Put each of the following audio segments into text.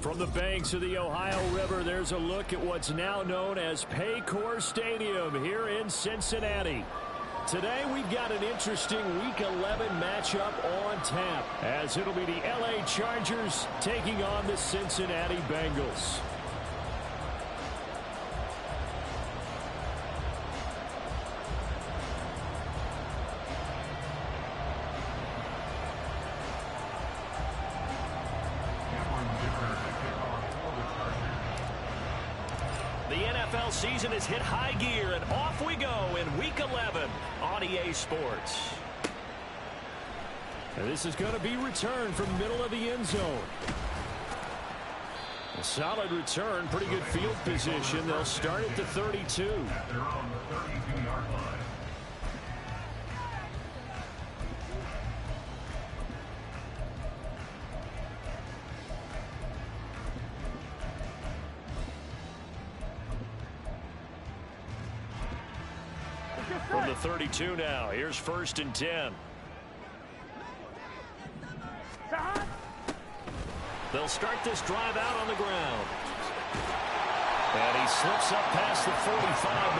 From the banks of the Ohio River, there's a look at what's now known as Paycor Stadium here in Cincinnati. Today, we've got an interesting Week 11 matchup on tap, as it'll be the LA Chargers taking on the Cincinnati Bengals. The NFL season has hit high gear, and off we go in Week 11 on EA Sports. And this is going to be returned from middle of the end zone. A solid return, pretty good field position. They'll start at the 32. They're on the 32-yard line. From the 32 now, here's 1st and 10. They'll start this drive out on the ground. And he slips up past the 45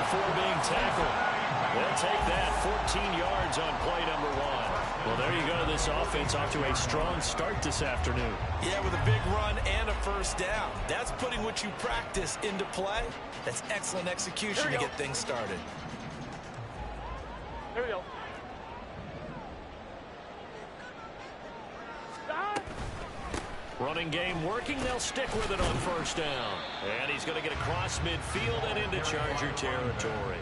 before being tackled. They'll take that 14 yards on play number 1. Well, there you go. This offense off to a strong start this afternoon. Yeah, with a big run and a first down. That's putting what you practice into play. That's excellent execution to get things started. There we go. Running game working. They'll stick with it on 1st down. And he's going to get across midfield and into Charger territory.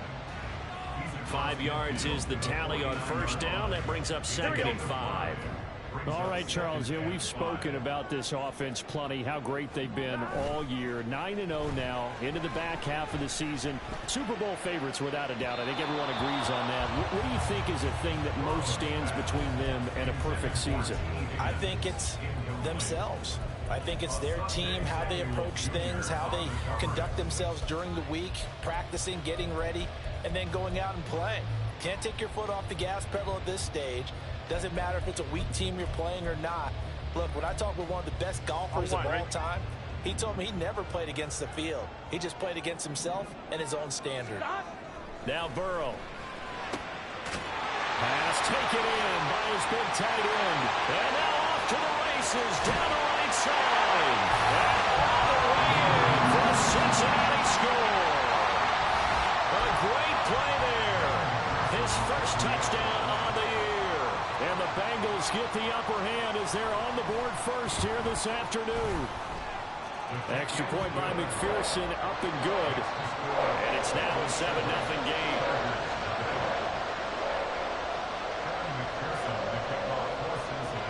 5 yards is the tally on 1st down. That brings up 2nd and 5. All right, Charles, we've spoken about this offense plenty, how great they've been all year. 9-0 now, into the back half of the season. Super Bowl favorites, without a doubt. I think everyone agrees on that. What do you think is the thing that most stands between them and a perfect season? I think it's themselves. I think it's their team, how they approach things, how they conduct themselves during the week, practicing, getting ready, and then going out and playing. Can't take your foot off the gas pedal at this stage. Doesn't matter if it's a weak team you're playing or not. Look, when I talk with one of the best golfers of all time, he told me he never played against the field. He just played against himself and his own standard. Now Burrow. Pass taken in by his big tight end. And now off to the races down the right side. And all the way in for a Cincinnati score. A great play there. His first touchdown on the year. And the Bengals get the upper hand as they're on the board first here this afternoon. Extra point by McPherson, up and good. And it's now a 7-0 game.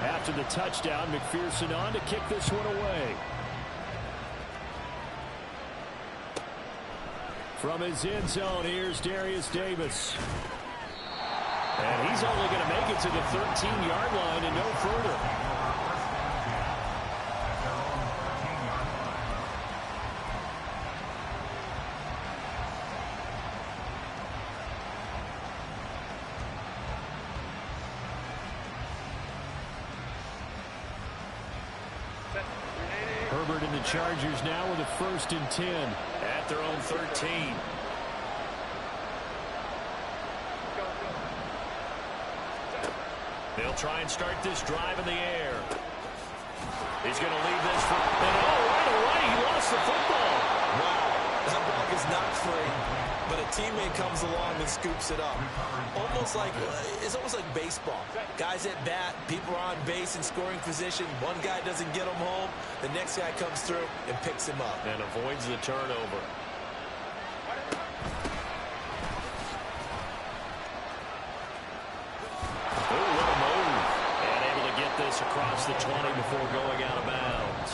After the touchdown, McPherson on to kick this one away. From his end zone, here's Darius Davis. And he's only going to make it to the 13-yard line and no further. Herbert and the Chargers now with a 1st and 10 at their own 13. They'll try and start this drive in the air. He's going to leave this for... And right away, he lost the football. Wow, that ball is not free, but a teammate comes along and scoops it up. It's almost like baseball. Guys at bat, people are on base in scoring position. One guy doesn't get him home. The next guy comes through and picks him up. And avoids the turnover. Across the 20 before going out of bounds.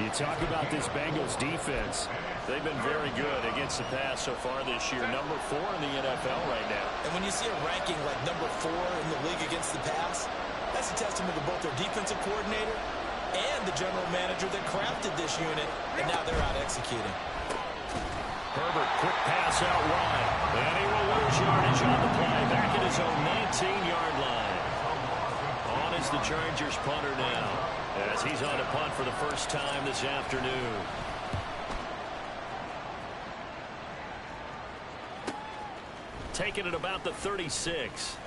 You talk about this Bengals defense. They've been very good against the pass so far this year. Number 4 in the NFL right now. And when you see a ranking like number 4 in the league against the pass, that's a testament to both their defensive coordinator and the general manager that crafted this unit, and now they're out executing. Herbert, quick pass out wide. And he will lose yardage on the play. Back at his own 19-yard line. On is the Chargers punter now. as he's on to punt for the first time this afternoon. Taking it about the 36.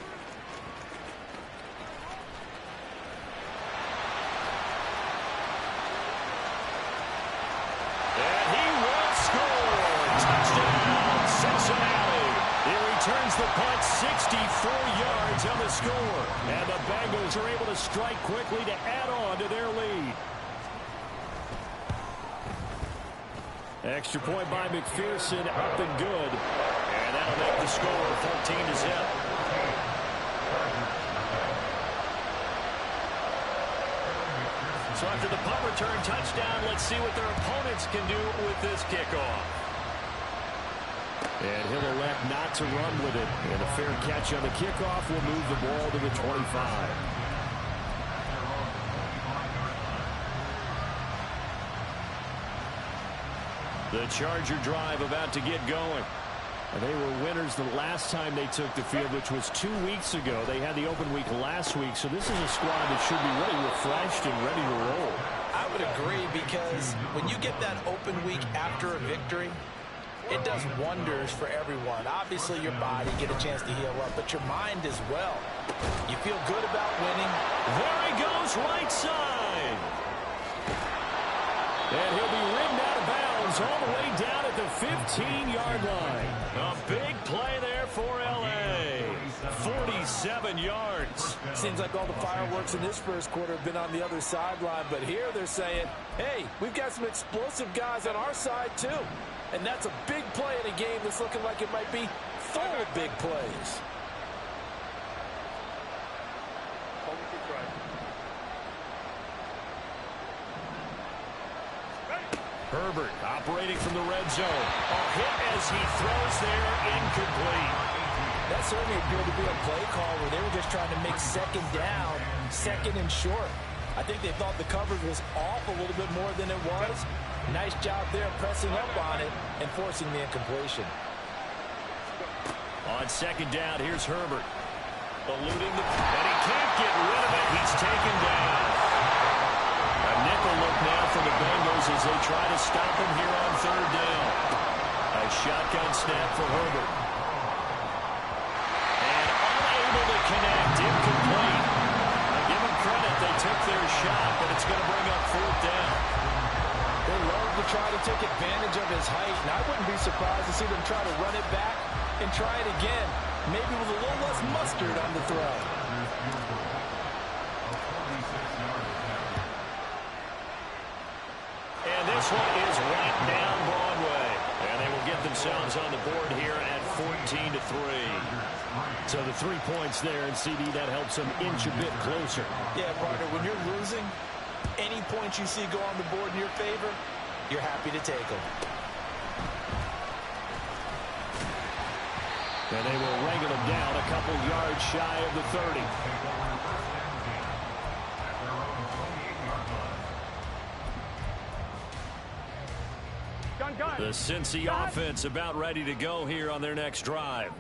And he will score. Touchdown, Cincinnati. He returns the punt 64 yards on the score. And the Bengals are able to strike quickly to add on to their lead. Extra point by McPherson, up and good. And that'll make the score 14-0. So after the punt return touchdown, let's see what their opponents can do with this kickoff. And he'll elect not to run with it. And a fair catch on the kickoff will move the ball to the 25. The Charger drive about to get going. And they were winners the last time they took the field, which was 2 weeks ago. They had the open week last week, so this is a squad that should be really refreshed and ready to roll. I would agree, because when you get that open week after a victory, it does wonders for everyone. Obviously, your body get a chance to heal up, but your mind as well. You feel good about winning. There he goes, right side. And he'll be ridden out of bounds all the way down at the 15-yard line. A big play there for L.A. 47 yards. Seems like all the fireworks in this first quarter have been on the other sideline, but here they're saying, hey, we've got some explosive guys on our side too. And that's a big play in a game that's looking like it might be full of big plays. Herbert operating from the red zone. A hit as he throws there, incomplete. That certainly appeared to be a play call where they were just trying to make second down, second and short. I think they thought the coverage was off a little bit more than it was. Nice job there pressing up on it and forcing the incompletion. On second down, here's Herbert. Eluding the... And he can't get rid of it. He's taken down. A nickel look now for the Bengals as they try to stop him here on third down. A shotgun snap for Herbert. And unable to connect, incomplete. I'll give them credit, they took their shot, but it's going to bring up fourth down. They love to try to take advantage of his height, and I wouldn't be surprised to see them try to run it back and try it again, maybe with a little less mustard on the throw. And this one is right down Broadway. And they will get themselves on the board here at 14-3. So the 3 points there, and CD, that helps them inch a bit closer. Yeah, partner, when you're losing, any points you see go on the board in your favor, you're happy to take them. And they will wrangle him down a couple yards shy of the 30. The Cincy offense about ready to go here on their next drive.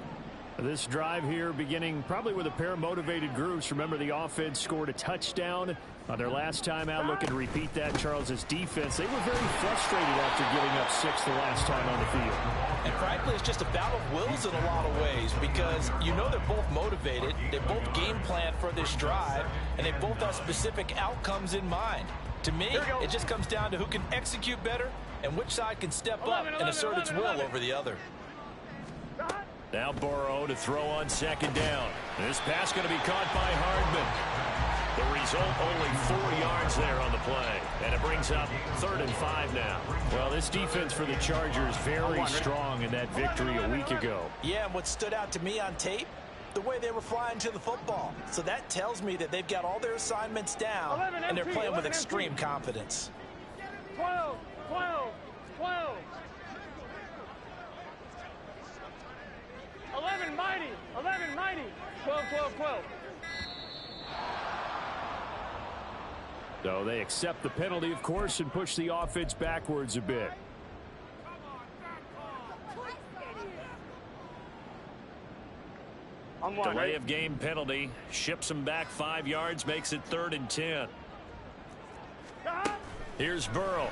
This drive here beginning probably with a pair of motivated groups. Remember, the offense scored a touchdown on their last time out. Looking to repeat that. Charles's defense, they were very frustrated after giving up 6 the last time on the field. And frankly, it's just a battle of wills in a lot of ways, because you know they're both motivated, they both game plan for this drive, and they both have specific outcomes in mind. To me, it just comes down to who can execute better and which side can step up and assert its will over the other. Now Burrow to throw on second down. This pass going to be caught by Hardman. The result, only 4 yards there on the play. And it brings up 3rd and 5 now. Well, this defense for the Chargers very strong in that victory a week ago. Yeah, and what stood out to me on tape, the way they were flying to the football. So that tells me that they've got all their assignments down, and they're playing with extreme confidence. 12, 12, 12. 11 mighty, 11 mighty, 12, 12, 12. So they accept the penalty, of course, and push the offense backwards a bit. Delay of game penalty. Ships them back 5 yards, makes it 3rd and 10. Here's Burrow.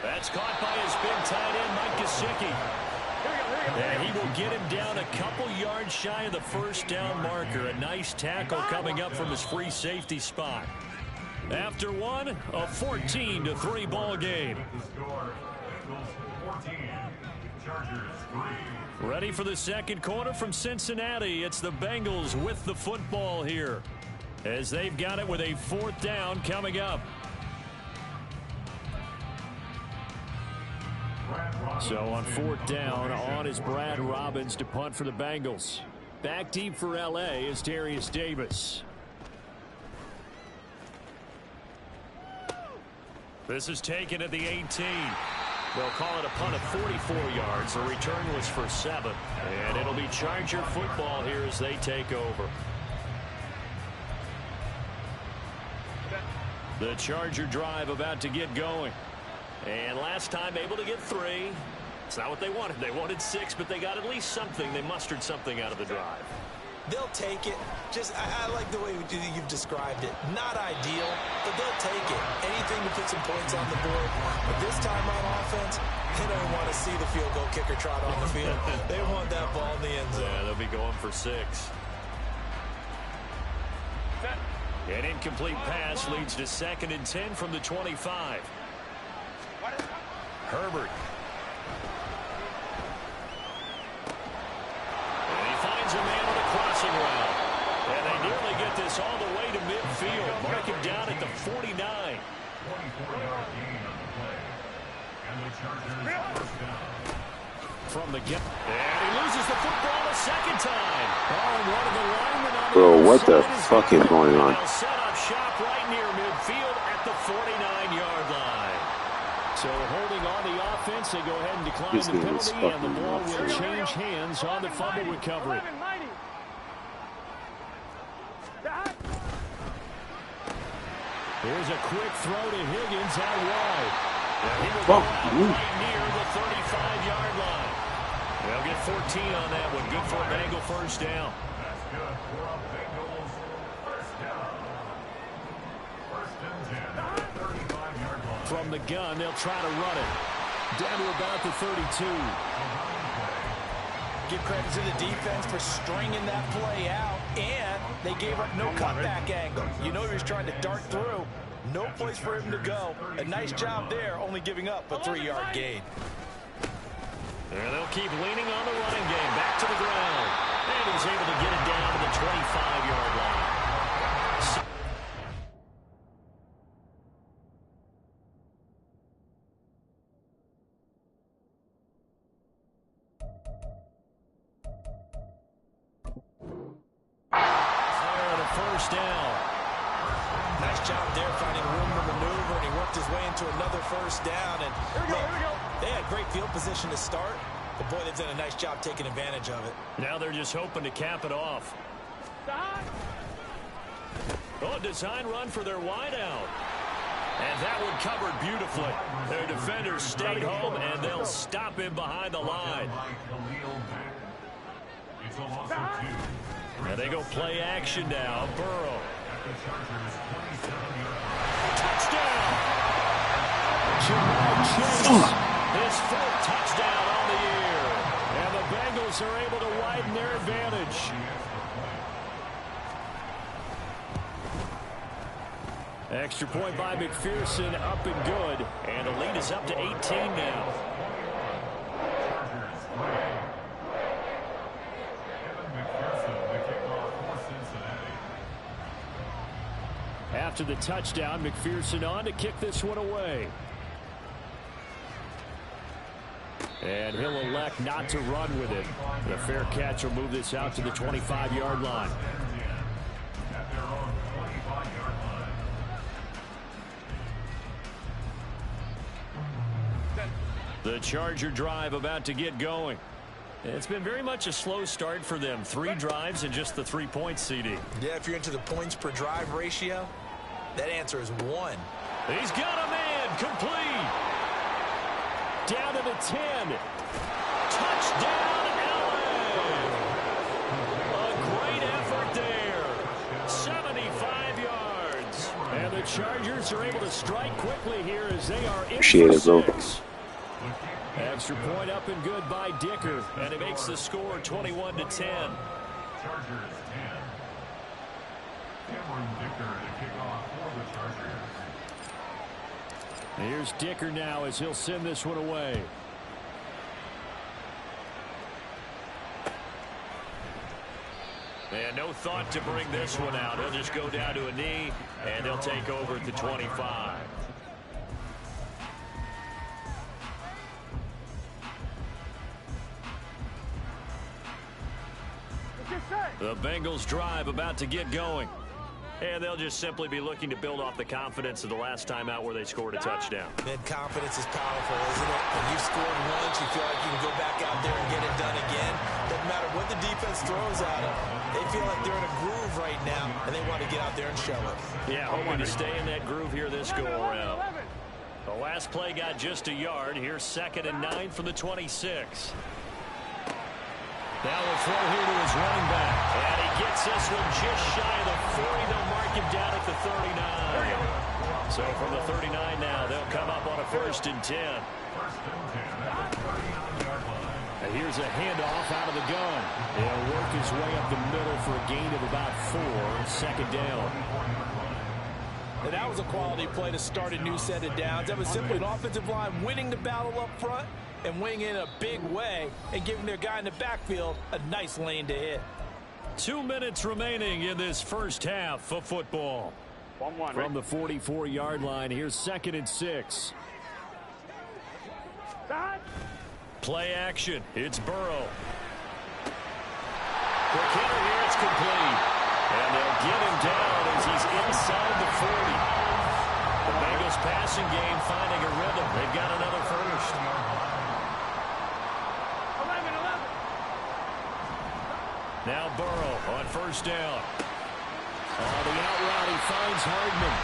That's caught by his big tight end, Mike Gesicki. And he will get him down a couple yards shy of the first down marker. A nice tackle coming up from his free safety spot. After one, a 14-3 ball game. Ready for the second quarter from Cincinnati. It's the Bengals with the football here, as they've got it with a 4th down coming up. So on 4th down, on is Brad Robbins to punt for the Bengals. Back deep for L.A. is Darius Davis. This is taken at the 18. They'll call it a punt of 44 yards. The return was for 7. And it'll be Charger football here as they take over. The Charger drive about to get going. And last time able to get 3. It's not what they wanted. They wanted 6, but they got at least something. They mustered something out of the drive. They'll take it. I like the way you've described it. Not ideal, but they'll take it. Anything to put some points on the board. But this time on offense, they don't want to see the field goal kicker trot on the field. They want that ball in the end zone. Yeah, they'll be going for 6. An incomplete pass leads to 2nd and 10 from the 25. Herbert. And he finds a man on a crossing route. And they nearly get this all the way to midfield. Mark him down at the 49. 24-yard gain on the play. And the Chargers first down. From the get. And he loses the football a second time. Oh, and one of the linemen on Bro, the what the side fuck is going on? They'll set up shop right near midfield at the 49-yard line. So holding on the offense, they go ahead and decline This the game is penalty, and the fucking ball nuts. will change hands on the fumble recovery. Here's a quick throw to Higgins out wide. And he will go out right near the 35-yard line. They'll get 14 on that one. Good for a Bengal first down. That's good for a Bengals first down. 1st and 10, 35-yard line. From the gun, they'll try to run it. Down to about the 32. Give credit to the defense for stringing that play out, and they gave up no cutback angle. You know he was trying to dart through. No place for him to go. A nice job there, only giving up a 3-yard gain. And they'll keep leaning on the running game. Back to the ground. And he's able to get it down to the 25-yard line. First down. Nice job there finding room to maneuver, and he worked his way into another first down. And they had great field position to start, but boy, they've done a nice job taking advantage of it. Now they're just hoping to cap it off. Oh, design run for their wideout. And that one covered beautifully. Their defenders stayed home, and they'll stop him behind the line. It's a loss of 2. And they go play action now. Burrow. At the Chargers' 27-yard Touchdown! Jamar Chase. His 4th touchdown on the year. And the Bengals are able to widen their advantage. Extra point by McPherson, up and good. And the lead is up to 18 now. After the touchdown, McPherson on to kick this one away. And he'll elect not to run with it. The fair catch will move this out to the 25-yard line. at their own 25-yard line. The Charger drive about to get going. It's been very much a slow start for them. 3 drives and just the 3 points, CD. Yeah, if you're into the points per drive ratio, that answer is 1. He's got a man complete. Down to the 10. Touchdown, LA. A great effort there. 75 yards. Bengals are able to strike quickly here as they are in Appreciate for it, bro. 6. Extra point up and good by Dicker, and it makes the score 21-10. Chargers 10. Cameron Dicker to kick off for the Chargers. Here's Dicker now as he'll send this one away. And no thought to bring this one out. He'll just go down to a knee, and they'll take over at the 25. The Bengals drive about to get going. And they'll just simply be looking to build off the confidence of the last time out where they scored a touchdown. Man, confidence is powerful, isn't it? When you've scored once, you feel like you can go back out there and get it done again. Doesn't matter what the defense throws at them. They feel like they're in a groove right now, and they want to get out there and show it. Yeah, hoping to stay in that groove here this go-around. The last play got just a yard. Here's 2nd and 9 from the 26. Now we'll throw here to his running back. And he gets this one just shy of the 40. They'll mark him down at the 39. So from the 39 now, they'll come up on a 1st and 10. And here's a handoff out of the gun. He'll work his way up the middle for a gain of about 4. 2nd down. And that was a quality play to start a new set of downs. That was simply an offensive line winning the battle up front and winning in a big way and giving their guy in the backfield a nice lane to hit. 2 minutes remaining in this first half of football. 1-1. From the 44-yard line, here's 2nd and 6. Play action. It's Burrow. Quick hitter here. It's complete. And they'll get him down as he's inside the 40. The Bengals passing game finding a rhythm. They've got another first. 11. Now Burrow on 1st down. On the out route, he finds Hardman.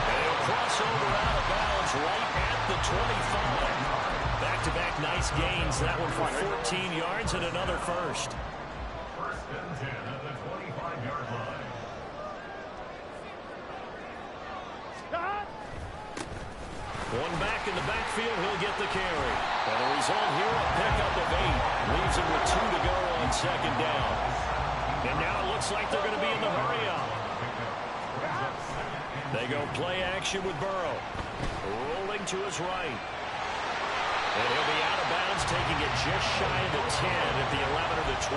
And he'll cross over out of bounds right at the 25. Back-to-back nice gains. That one for 14 yards and another first. 1st and 10 at the 25-yard line. One back in the backfield, he'll get the carry. And the result here, a pickup of 8. Leaves him with 2 to go on 2nd down. And now it looks like they're going to be in the hurry-up. They go play action with Burrow. Rolling to his right. And he'll be out of bounds, taking it just shy of the 10 at the 11 or the 12.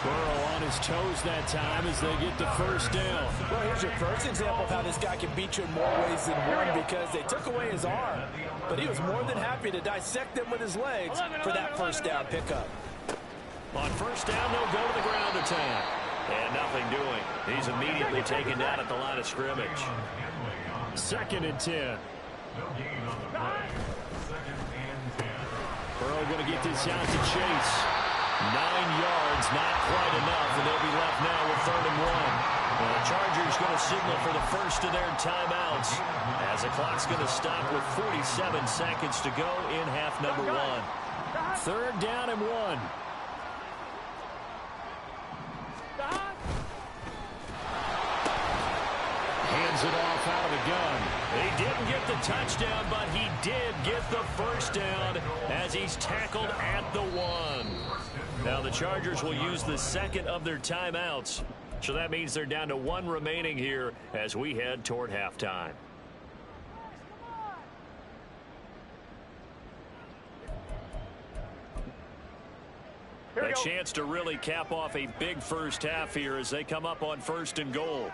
Burrow on his toes that time as they get the 1st down. Well, here's your first example of how this guy can beat you in more ways than one because they took away his arm. But he was more than happy to dissect them with his legs for that 1st down pickup. On 1st down, they'll go to the ground attack. And nothing doing. He's immediately taken down at the line of scrimmage. 2nd and 10. Burrow going to get this out to Chase. 9 yards, not quite enough, and they'll be left now with 3rd and 1. And the Chargers going to signal for the first of their timeouts as the clock's going to stop with 47 seconds to go in half number 1. 3rd down and 1. Hands it off out of the gun. He didn't get the touchdown, but he did get the 1st down as he's tackled at the 1. Now the Chargers will use the 2nd of their timeouts. So that means they're down to 1 remaining here as we head toward halftime. A chance to really cap off a big first half here as they come up on 1st and goal.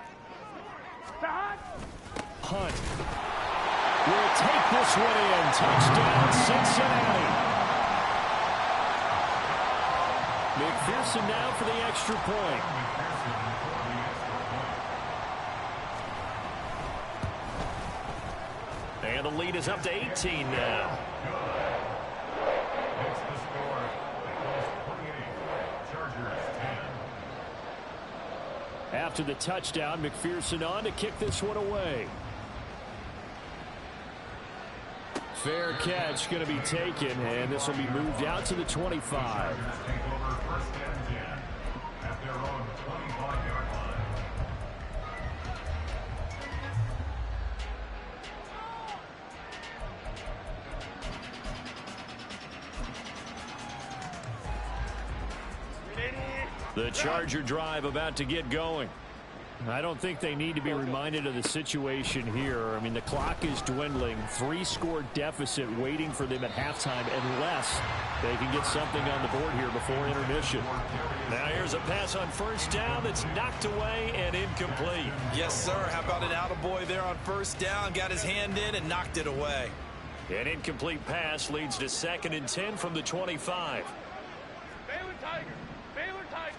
Hunt will take this one in. Touchdown, Cincinnati. McPherson now for the extra point. And the lead is up to 18 now. After the touchdown, McPherson on to kick this one away. Fair catch going to be taken, and this will be moved out to the 25. The Charger drive about to get going. I don't think they need to be reminded of the situation here. I mean, the clock is dwindling. 3-score deficit waiting for them at halftime unless they can get something on the board here before intermission. Now here's a pass on first down that's knocked away and incomplete. Yes, sir. How about an attaboy there on first down? Got his hand in and knocked it away. An incomplete pass leads to 2nd and 10 from the 25. Baylor Tigers. Baylor Tigers.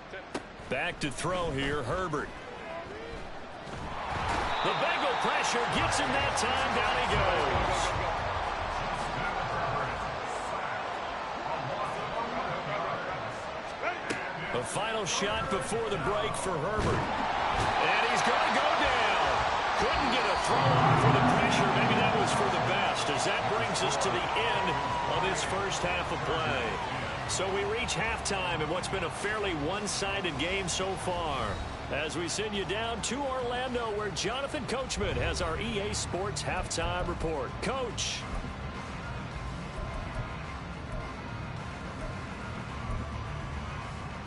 Back to throw here, Herbert. The Bengal pressure gets him that time. Down he goes. The final shot before the break for Herbert. And he's going to go down. Couldn't get a throw off for the pressure. Maybe that was for the best, as that brings us to the end of this first half of play. So we reach halftime in what's been a fairly one-sided game so far, as we send you down to Orlando, where Jonathan Coachman has our EA Sports halftime report. Coach.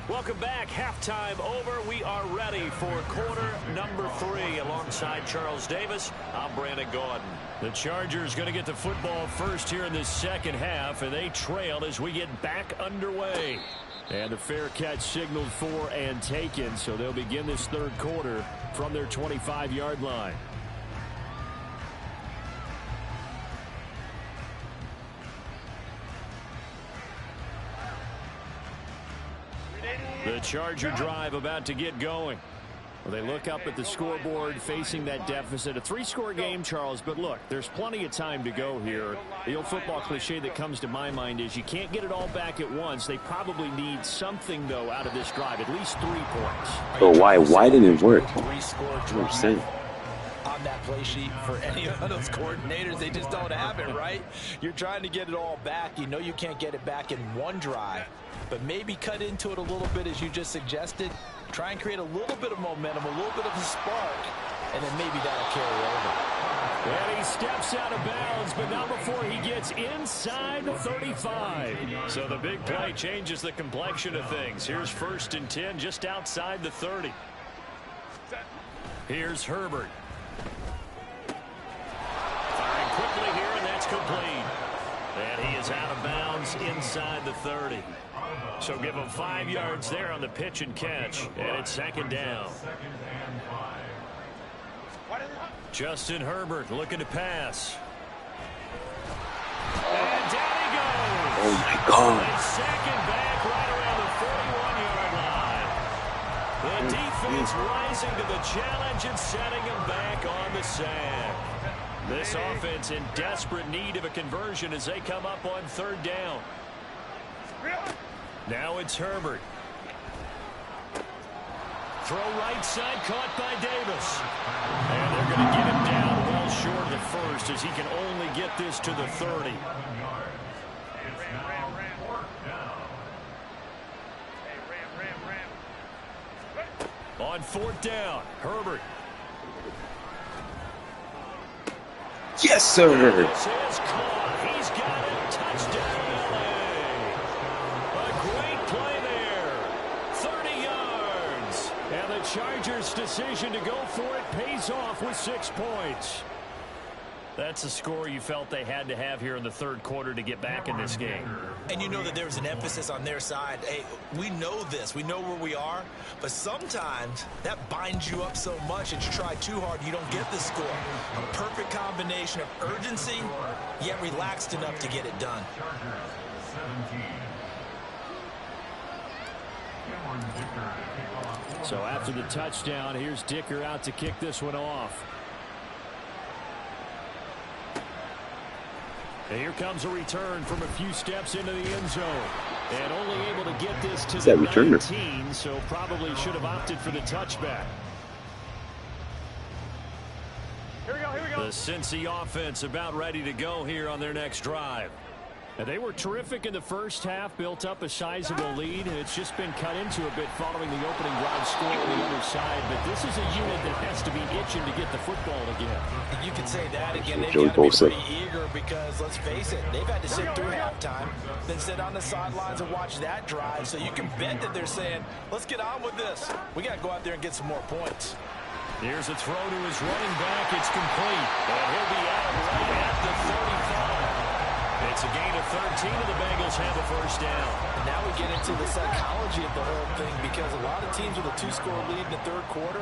Welcome back. Halftime over. We are ready for quarter number 3. Alongside Charles Davis, I'm Brandon Gaudin. The Chargers going to get the football first here in this second half, and they trail as we get back underway. And the fair catch signaled for and taken, so they'll begin this third quarter from their 25-yard line. The Charger drive about to get going. Well, they look up at the scoreboard facing that deficit. A 3-score game, Charles, but look, there's plenty of time to go here. The old football cliche that comes to my mind is you can't get it all back at once. They probably need something, though, out of this drive, at least 3 points. But why didn't it work? 3-score drive on that play sheet for any of those coordinators. They just don't have it, right? You're trying to get it all back. You know you can't get it back in one drive, but maybe cut into it a little bit, as you just suggested. Try and create a little bit of momentum, a little bit of a spark, and then maybe that'll carry over. And he steps out of bounds, but not before he gets inside the 35. So the big play changes the complexion of things. Here's 1st and 10 just outside the 30. Here's Herbert. Firing quickly here, and that's complete. And he is out of bounds inside the 30. So give him 5 yards there on the pitch and catch, and it's 2nd down. Justin Herbert looking to pass. And down he goes. Oh, my God. And 2nd back right around the 41-yard line. The defense rising to the challenge and setting him back on the sack. This offense in desperate need of a conversion as they come up on 3rd down. Now it's Herbert. Throw right side, caught by Davis. And they're going to get him down well short of the 1st, as he can only get this to the 30. On 4th down, Herbert. Yes, sir. This is caught. He's got it. Touchdown, LA. A great play there. 30 yards. And the Chargers' decision to go for it pays off with 6 points. That's a score you felt they had to have here in the 3rd quarter to get back in this game. And you know that there's an emphasis on their side. Hey, we know this. We know where we are. But sometimes that binds you up so much that you try too hard, you don't get the score. A perfect combination of urgency, yet relaxed enough to get it done. So after the touchdown, here's Dicker out to kick this one off. And here comes a return from a few steps into the end zone. And only able to get this to the 19, so probably should have opted for the touchback. Here we go, here we go. The Cincy offense about ready to go here on their next drive. And they were terrific in the first half, built up a sizable lead, and it's just been cut into a bit following the opening drive score on the other side. But this is a unit that has to be itching to get the football again. You could say that again. They've got to be pretty eager because, let's face it, they've had to sit through halftime, then sit on the sidelines and watch that drive. So you can bet that they're saying, let's get on with this. We got to go out there and get some more points. Here's a throw to his running back. It's complete. And he'll be out right at the 35. It's a gain of 13, and the Bengals have a first down. And now we get into the psychology of the whole thing, because a lot of teams with a 2-score lead in the third quarter,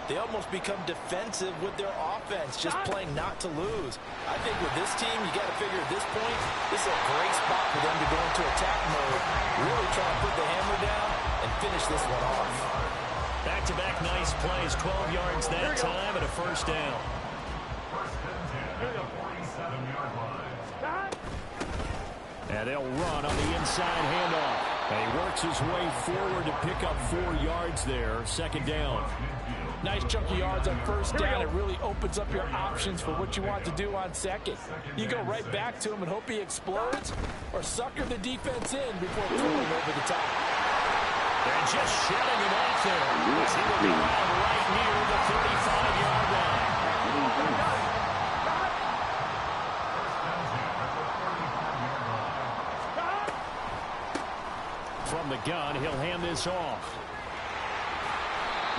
they almost become defensive with their offense, just playing not to lose. I think with this team, you got to figure at this point, this is a great spot for them to go into attack mode, really try to put the hammer down and finish this one off. Back-to-back nice plays, 12 yards that time, and a first down. First and 10 at the 47-yard line. And they'll run on the inside handoff. And he works his way forward to pick up 4 yards there. Second down. Nice chunk of yards on first down. It really opens up your options for what you want to do on second. You go right back to him and hope he explodes, or sucker the defense in before throwing over the top. They're just shedding him off there. He will be around right near the 35-yard line. From the gun, he'll hand this off.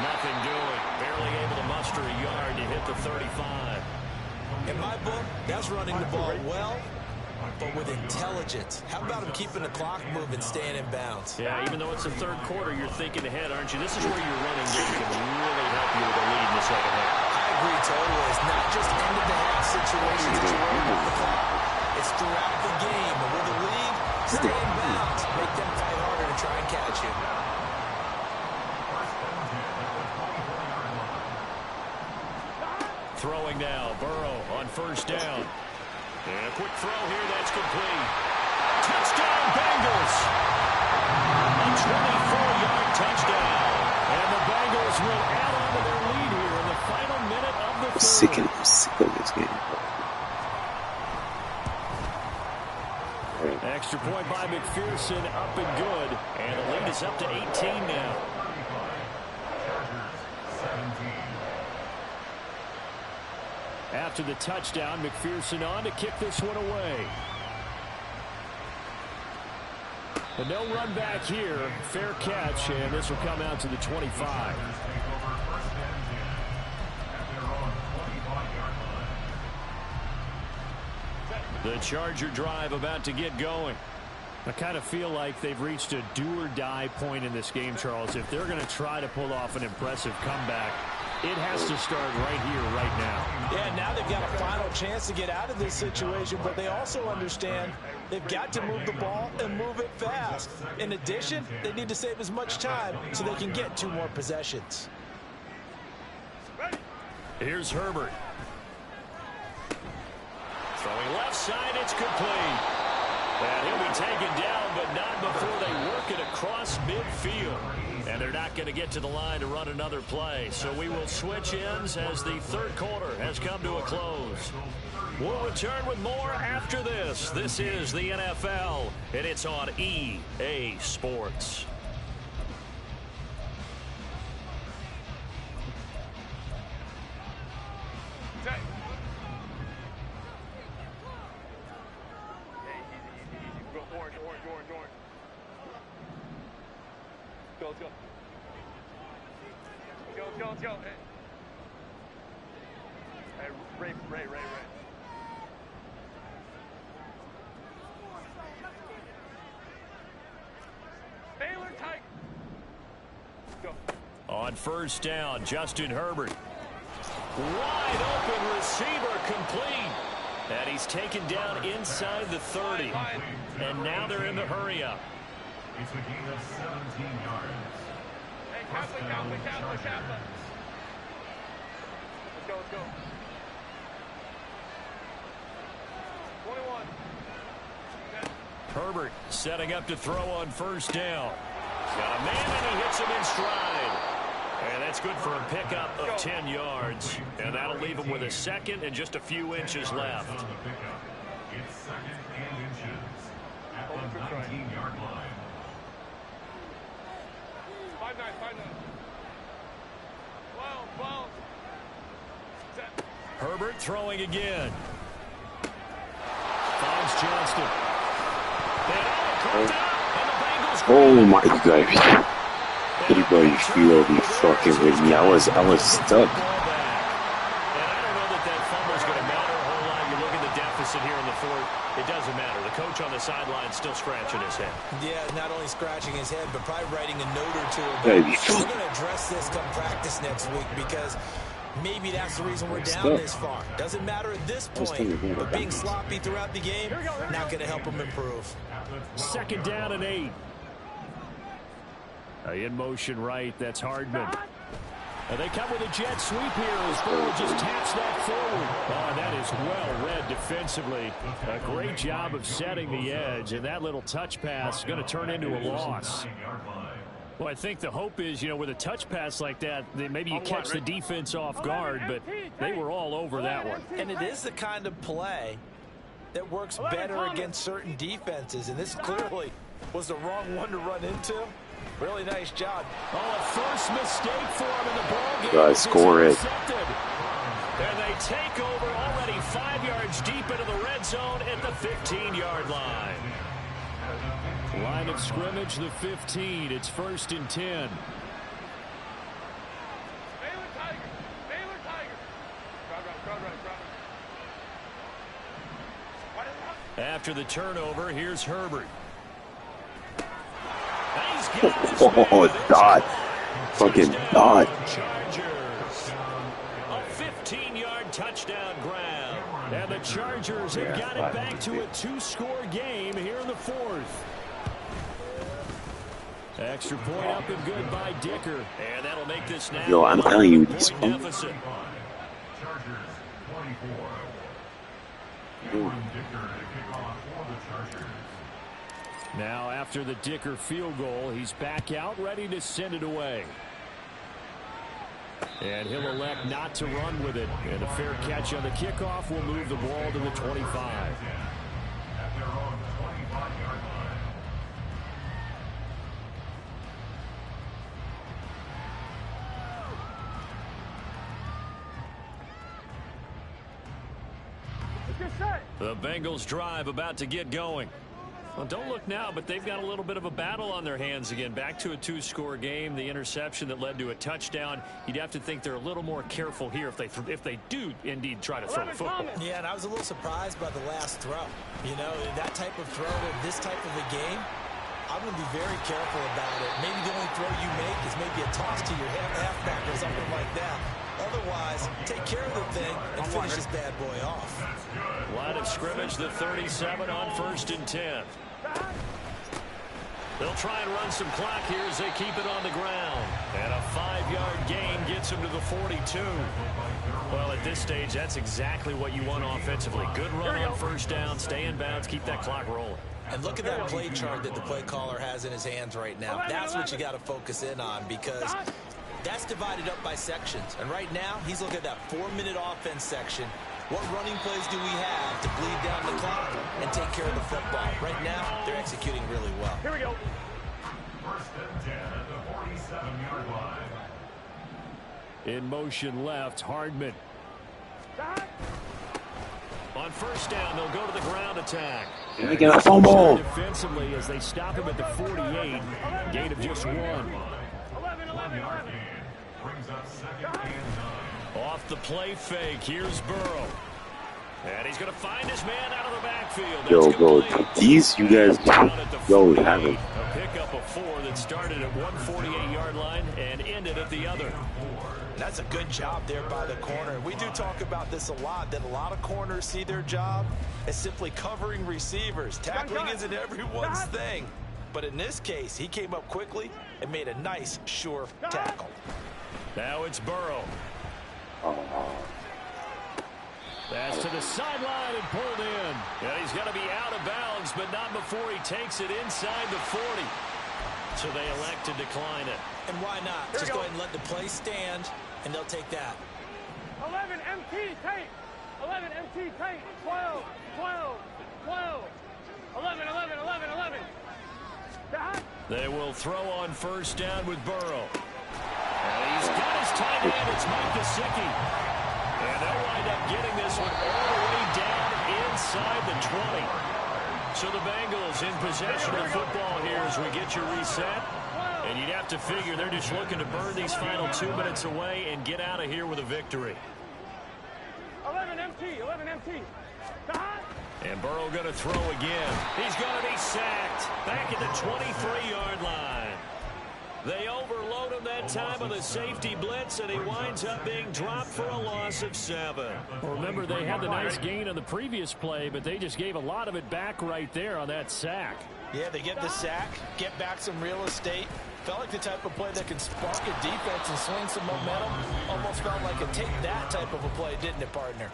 Nothing doing. Barely able to muster a yard to hit the 35. In my book, that's running the ball well, but with intelligence. How about him keeping the clock moving, staying in bounds? Yeah, even though it's the third quarter, you're thinking ahead, aren't you? This is where your running game can really help you with a lead in the second half. I agree totally. It's not just end-of-the-half situations that you worry about the clock. It's throughout the game. And with the lead, stay in bounds. Make them fight harder to try and catch you. Throwing now, Burrow on first down. And a quick throw here, that's complete. Touchdown, Bengals! A 24-yard touchdown. And the Bengals will add on to their lead here in the final minute of the third. I'm sick of this game. Extra point by McPherson, up and good. And the lead is up to 18 now. After the touchdown, McPherson on to kick this one away. But no run back here. Fair catch, and this will come out to the 25. The Charger drive about to get going. I kind of feel like they've reached a do-or-die point in this game, Charles. If they're going to try to pull off an impressive comeback, it has to start right here, right now. Yeah, now they've got a final chance to get out of this situation, but they also understand they've got to move the ball and move it fast. In addition, they need to save as much time so they can get 2 more possessions. Here's Herbert. Throwing left side, it's complete. And he'll be taken down, but not before they work it across midfield. And they're not going to get to the line to run another play. So we will switch ends as the third quarter has come to a close. We'll return with more after this. This is the NFL, and it's on EA Sports. Let's go. Hey, Ray. Baylor Tiger. Go. On first down, Justin Herbert. Wide open receiver, complete. And he's taken down inside the 30. And now they're in the hurry-up. It's a gain of 17 yards. Hey, Kaplan. Let's go. 21. Herbert setting up to throw on first down. Got a man, and he hits him in stride. And that's good for a pickup of 10 yards. And that'll leave him with a second and just a few inches left. It's second and inches at the 19-yard line. 5-9. 12. Herbert throwing again. Johnston. Oh my God. Anybody feel me fucking with me? I was stuck. And I don't know that fumble's going to matter a whole lot. You look at the deficit here in the fourth. It doesn't matter. The coach on the sideline still scratching his head. Yeah, not only scratching his head, but probably writing a note or two. Baby. We're going to address this come practice next week because maybe that's the reason we're down this far. Doesn't matter at this point, but being sloppy throughout the game, not going to help them improve. 2nd down and 8. In motion right, that's Hardman. And they come with a jet sweep here as Burrow just taps that forward. Oh, that is well read defensively. A great job of setting the edge, and that little touch pass is going to turn into a loss. Well, I think the hope is, you know, with a touch pass like that, maybe you catch the defense off guard, but they were all over that one. And it is the kind of play that works better against certain defenses, and this clearly was the wrong one to run into. Really nice job. Oh, a first mistake for him in the ballgame. Guys, score it. And they take over already 5 yards deep into the red zone at the 15-yard line. Line of scrimmage, the 15. It's 1st and 10. Baylor Tigers. Baylor Tigers. Crowd right. After the turnover, here's Herbert. Oh, God. Fucking God. Chargers. A 15-yard touchdown grab. And the Chargers have got it back to a 2-score game here in the 4th. Extra point up and good by Dicker. And that'll make this now. Yo, I'm telling you, this point one. deficit. Chargers 24. Dicker to kick off for the Chargers. Now, after the Dicker field goal, he's back out, ready to send it away. And he'll elect not to run with it. And a fair catch on the kickoff will move the ball to the 25. At their own 25-yard line. The Bengals drive about to get going. Well, don't look now, but they've got a little bit of a battle on their hands again. Back to a 2-score game. The interception that led to a touchdown. You'd have to think they're a little more careful here if they do indeed try to throw the football. Yeah, and I was a little surprised by the last throw. You know, that type of throw in this type of a game, I'm going to be very careful about it. Maybe the only throw you make is maybe a toss to your halfback or something like that. Otherwise, take care of the thing and finish this bad boy off. Line of scrimmage, the 37 on 1st and 10. They'll try and run some clock here as they keep it on the ground. And a 5-yard gain gets them to the 42. Well, at this stage, that's exactly what you want offensively. Good run on 1st down, stay in bounds, keep that clock rolling. And look at that play chart that the play caller has in his hands right now. That's what you got to focus in on because that's divided up by sections. And right now, he's looking at that 4-minute offense section. What running plays do we have to bleed down the clock and take care of the football? Right now, they're executing really well. Here we go. 1st and 10 at the 47-yard line. In motion left, Hardman. On 1st down, they'll go to the ground attack. I get a fumble. Defensively as they stop him at the 48. Gain of just 1. 1-yard gain. Brings up 2nd and 9. Off the play fake, here's Burrow. And he's going to find his man out of the backfield. Yo, bro, these you guys, yo, have it. A pickup of 4 that started at 148-yard line and ended at the other. That's a good job there by the corner. We do talk about this a lot, that a lot of corners see their job as simply covering receivers. Tackling isn't everyone's thing. But in this case, he came up quickly and made a nice, sure tackle. Now it's Burrow. That's to the sideline and pulled in. And he's going to be out of bounds, but not before he takes it inside the 40. So they elect to decline it. And why not? Just go ahead and let the play stand, and they'll take that. 11 MT tight. 11 MT tight. 12, 12, 12. 11, 11, 11, 11. They will throw on 1st down with Burrow. And he's got his tight end. It's Mike Gesicki. And they'll wind up getting this one all the way down inside the 20. So the Bengals in possession of the football here as we get your reset. And you'd have to figure they're just looking to burn these final 2 minutes away and get out of here with a victory. 11 MT, 11 MT. And Burrow going to throw again. He's going to be sacked back at the 23-yard line. They overload him that time on the safety blitz, and he winds up being dropped for a loss of 7. Well, remember, they had the nice gain on the previous play, but they just gave a lot of it back right there on that sack. Yeah, they get the sack, get back some real estate. Felt like the type of play that can spark a defense and swing some momentum. Almost felt like a take that type of a play, didn't it, partner?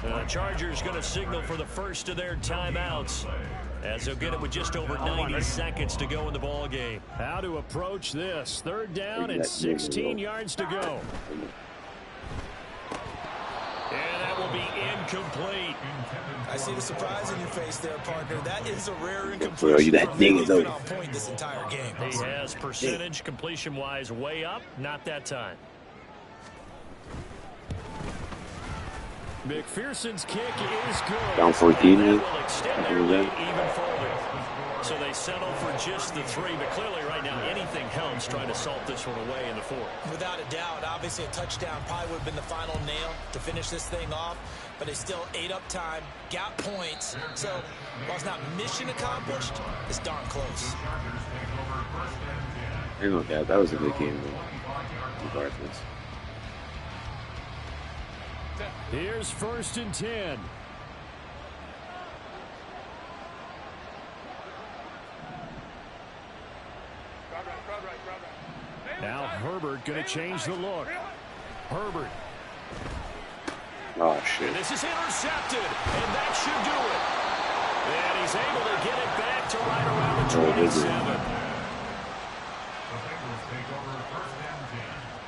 The Chargers going to signal for the first of their timeouts, as they'll get it with just over 90 seconds to go in the ball game. How to approach this? 3rd down and 16 yards to go. And that will be incomplete. I see the surprise in your face there, partner. That is a rare Bro, you incompletion. that nigga He's though. been on point this entire game. He has percentage completion-wise way up. Not that time. McPherson's kick is good. Down 14. That will extend their lead even further. So they settle for just the 3, but clearly right now anything helps trying to salt this one away in the 4th. Without a doubt, obviously a touchdown probably would have been the final nail to finish this thing off, but they still ate up time, got points. So while it's not mission accomplished, it's darn close. I know that was a good game though. Regardless. Here's 1st and 10. Now Herbert going to change the look. Herbert. Oh shit. This is intercepted, and that should do it. And he's able to get it back to right around the 27.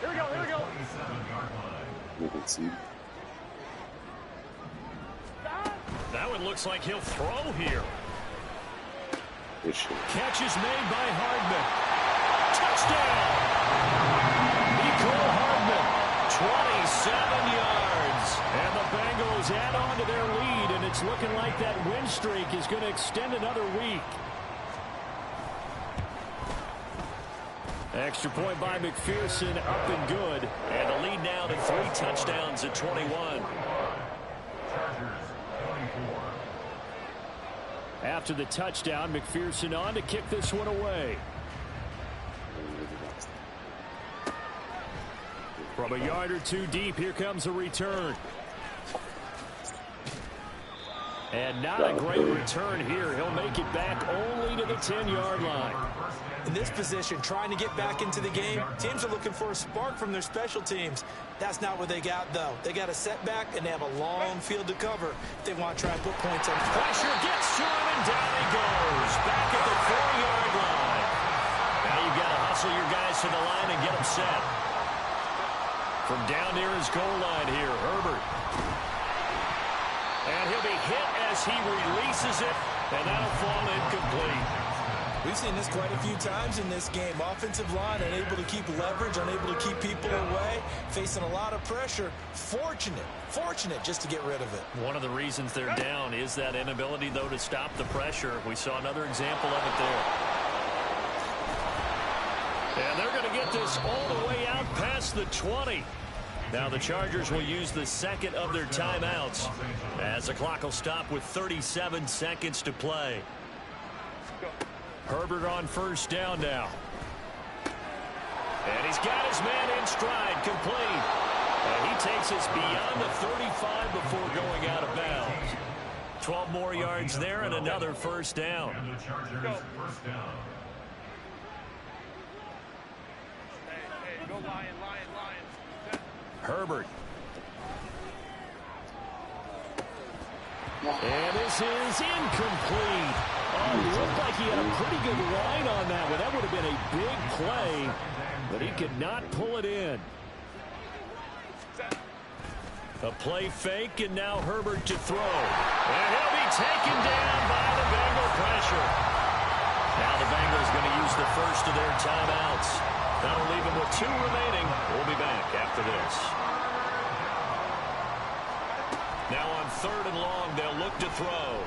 Here we go, here we go. You can see. That one looks like he'll throw here. Good shit. Catch is made by Hardman. Touchdown! Nicole Hardman, 27 yards. And the Bengals add on to their lead, and it's looking like that win streak is going to extend another week. Extra point by McPherson, up and good. And the lead now to 3 touchdowns at 21. After the touchdown, McPherson on to kick this one away. From a yard or 2 deep, here comes a return. And not a great return here. He'll make it back only to the 10-yard line. In this position, trying to get back into the game, teams are looking for a spark from their special teams. That's not what they got, though. They got a setback, and they have a long field to cover if they want to try and put points on. Pressure gets to him, and down he goes. Back at the 4-yard line. Now you've got to hustle your guys to the line and get them set. From down near his goal line here, Herbert. And he'll be hit as he releases it, and that'll fall incomplete. We've seen this quite a few times in this game. Offensive line unable to keep leverage, unable to keep people away, facing a lot of pressure. Fortunate just to get rid of it. One of the reasons they're down is that inability, though, to stop the pressure. We saw another example of it there. And they're going to get this all the way out past the 20. Now the Chargers will use the second of their timeouts as the clock will stop with 37 seconds to play. Herbert on 1st down now. And he's got his man in stride, complete. And he takes us beyond the 35 before going out of bounds. 12 more yards there and another 1st down. And the Chargers first down. Hey, go Lion. Herbert. And this is incomplete. Oh, it looked like he had a pretty good line on that one. That would have been a big play, but he could not pull it in. A play fake, and now Herbert to throw. And he'll be taken down by the Bengal pressure. Now the Bengals going to use the first of their timeouts. That'll leave them with 2 remaining. We'll be back after this. Now on 3rd and long, they'll look to throw.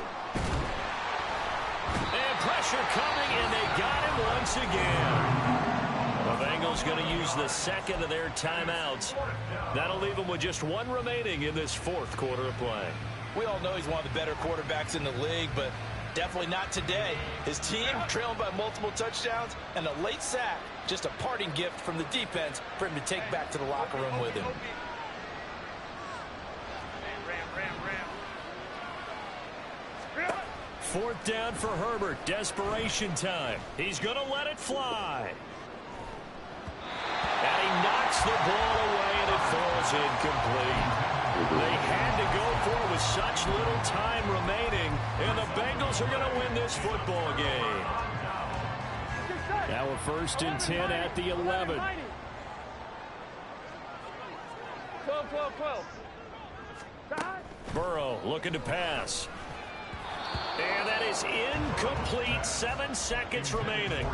And pressure coming, and they got him once again. The Bengals going to use the second of their timeouts. That'll leave them with just one remaining in this fourth quarter of play. We all know he's one of the better quarterbacks in the league, but definitely not today. His team trailing by multiple touchdowns and a late sack. Just a parting gift from the defense for him to take back to the locker room with him. Fourth down for Herbert. Desperation time. He's going to let it fly. And he knocks the ball away, and it falls incomplete. They had to go for it with such little time remaining, and the Bengals are going to win this football game. Now a 1st and 10 at the 11. 12. Burrow looking to pass. And that is incomplete. 7 seconds remaining.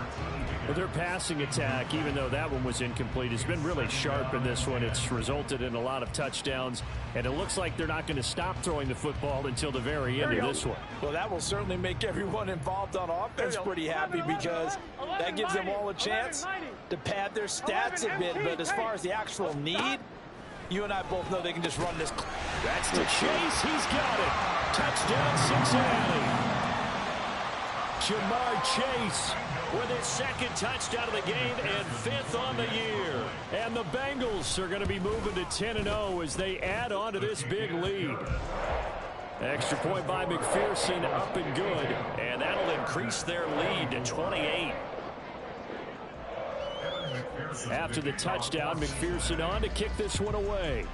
Well, their passing attack, even though that one was incomplete, has been really sharp in this one. It's resulted in a lot of touchdowns, and it looks like they're not going to stop throwing the football until the very end of this one. Well, that will certainly make everyone involved on offense pretty happy because that gives them all a chance to pad their stats a bit. But as far as the actual need, you and I both know they can just run this. That's to Chase. He's got it. Touchdown, Cincinnati. Jamar Chase with his 2nd touchdown of the game and 5th on the year. And the Bengals are going to be moving to 10-0 as they add on to this big lead. Extra point by McPherson, up and good. And that'll increase their lead to 28. After the touchdown, McPherson on to kick this one away.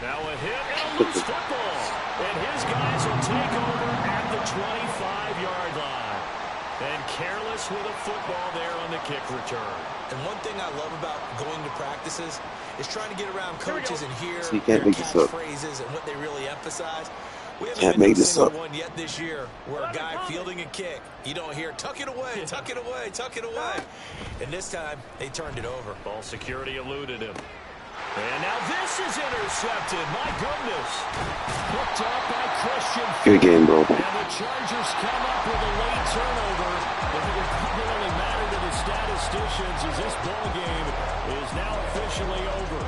Now a hit and a loose football. And his guys will take over at the 25-yard line. And careless with a football there on the kick return. And one thing I love about going to practices is trying to get around coaches and hear So you their can't make this up. catchphrases and what they really emphasize. We Can't haven't make been to a this single up. one yet this year where a guy fielding a kick, you don't hear, tuck it away, tuck it away, tuck it away. And this time, they turned it over. Ball security eluded him. And now this is intercepted. My goodness. Picked up by Christian. Good game, bro. And the Chargers come up with a late turnover. But it would probably matter to the statisticians as this ball game is now officially over.